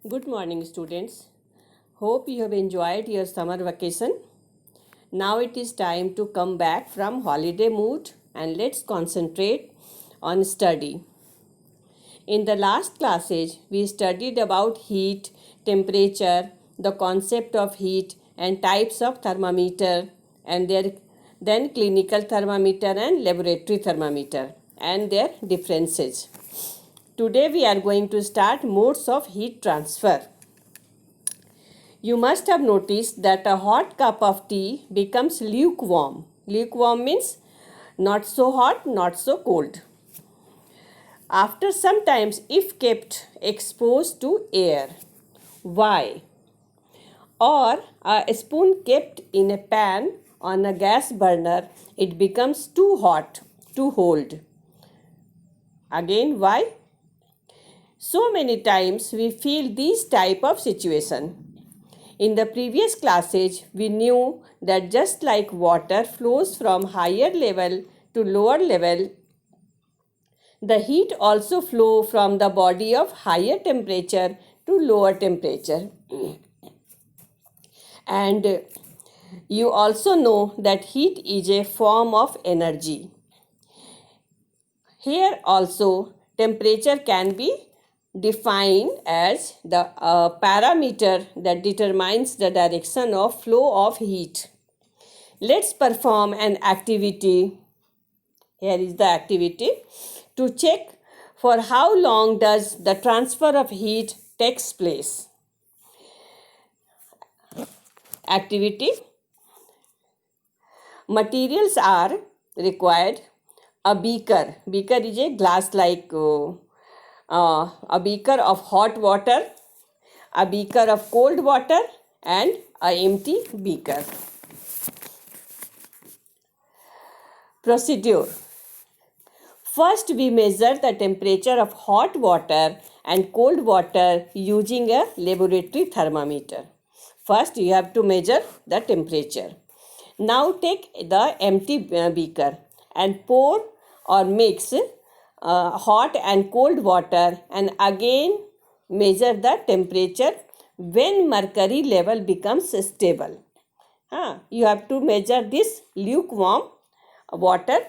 Good morning, students. Hope you have enjoyed your summer vacation. Now it is time to come back from holiday mood and let's concentrate on study. In the last classes, we studied about heat, temperature, the concept of heat, and types of thermometer, and then clinical thermometer and laboratory thermometer, and their differences. Today we are going to start modes of heat transfer. You must have noticed that a hot cup of tea becomes lukewarm. Lukewarm means not so hot, not so cold. After some time, if kept exposed to air. Why? Or a spoon kept in a pan on a gas burner, it becomes too hot to hold. Again, why? So many times we feel this type of situation. In the previous classes, we knew that just like water flows from higher level to lower level, the heat also flows from the body of higher temperature to lower temperature. And you also know that heat is a form of energy. Here also, temperature can be defined as the parameter that determines the direction of flow of heat. Let's perform an activity. Here is the activity to check for how long does the transfer of heat takes place. Activity. Materials are required. A beaker. Beaker is a glass like a beaker of hot water, a beaker of cold water, and an empty beaker. Procedure. First, we measure the temperature of hot water and cold water using a laboratory thermometer. First, you have to measure the temperature. Now, take the empty beaker and pour or mix hot and cold water and again measure the temperature when mercury level becomes stable. You have to measure this lukewarm water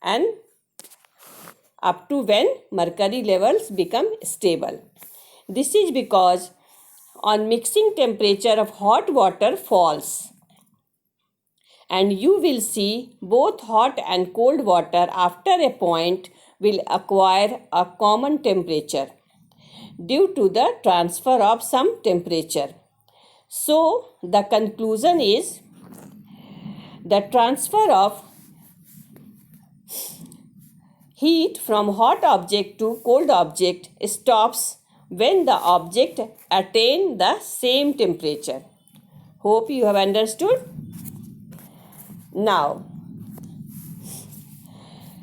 and up to when mercury levels become stable. This is because on mixing temperature of hot water falls and you will see both hot and cold water after a point will acquire a common temperature due to the transfer of some temperature. So, the conclusion is the transfer of heat from hot object to cold object stops when the object attain the same temperature. Hope you have understood.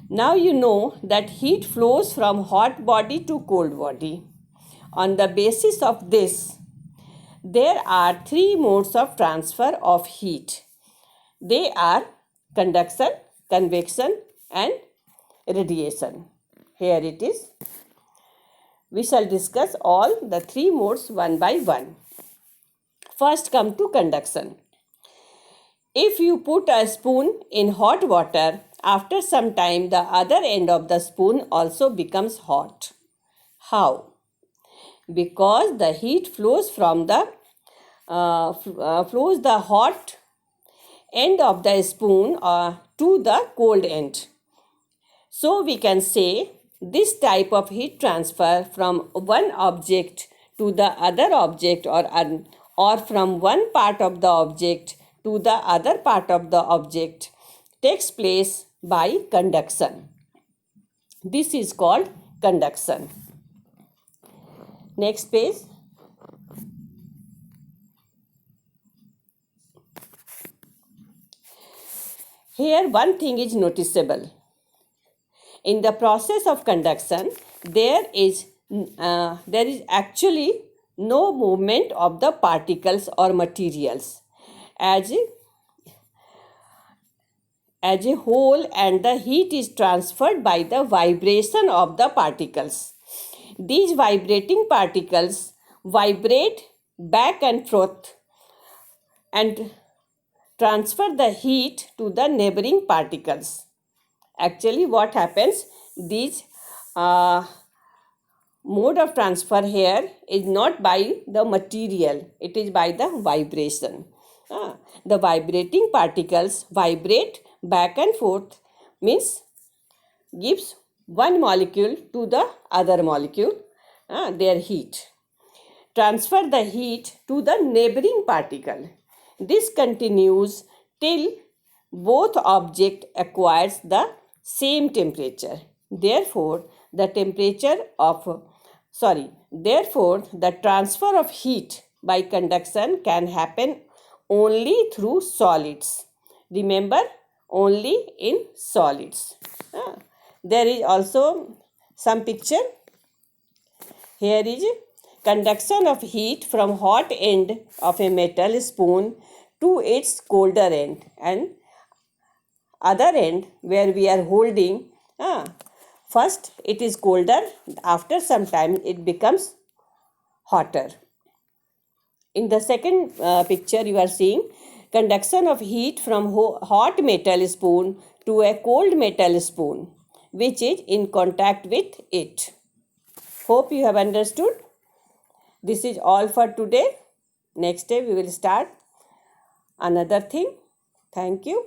Now you know that heat flows from hot body to cold body. On the basis of this, there are three modes of transfer of heat. They are conduction, convection, and radiation. Here it is. We shall discuss all the three modes one by one. First come to conduction. If you put a spoon in hot water, after some time the other end of the spoon also becomes hot. How? Because the heat flows from the hot end of the spoon to the cold end. So we can say this type of heat transfer from one object to the other object or from one part of the object to the other part of the object takes place by conduction. This is called conduction. Next page. Here one thing is noticeable. In the process of conduction, there is actually no movement of the particles or materials as a whole, and the heat is transferred by the vibration of the particles. These vibrating particles vibrate back and forth and transfer the heat to the neighboring particles. Actually, what happens, these mode of transfer here is not by the material, it is by the vibration. The vibrating particles vibrate back and forth, means gives one molecule to the other molecule their heat. Transfer the heat to the neighboring particle. This continues till both object acquires the same temperature. Therefore, the transfer of heat by conduction can happen only through solids. Remember, only in solids. There is also some picture. Here is conduction of heat from hot end of a metal spoon to its colder end, and other end where we are holding, first it is colder, after some time it becomes hotter. In the second picture you are seeing conduction of heat from hot metal spoon to a cold metal spoon which is in contact with it. Hope you have understood. This is all for today. Next day we will start another thing. Thank you.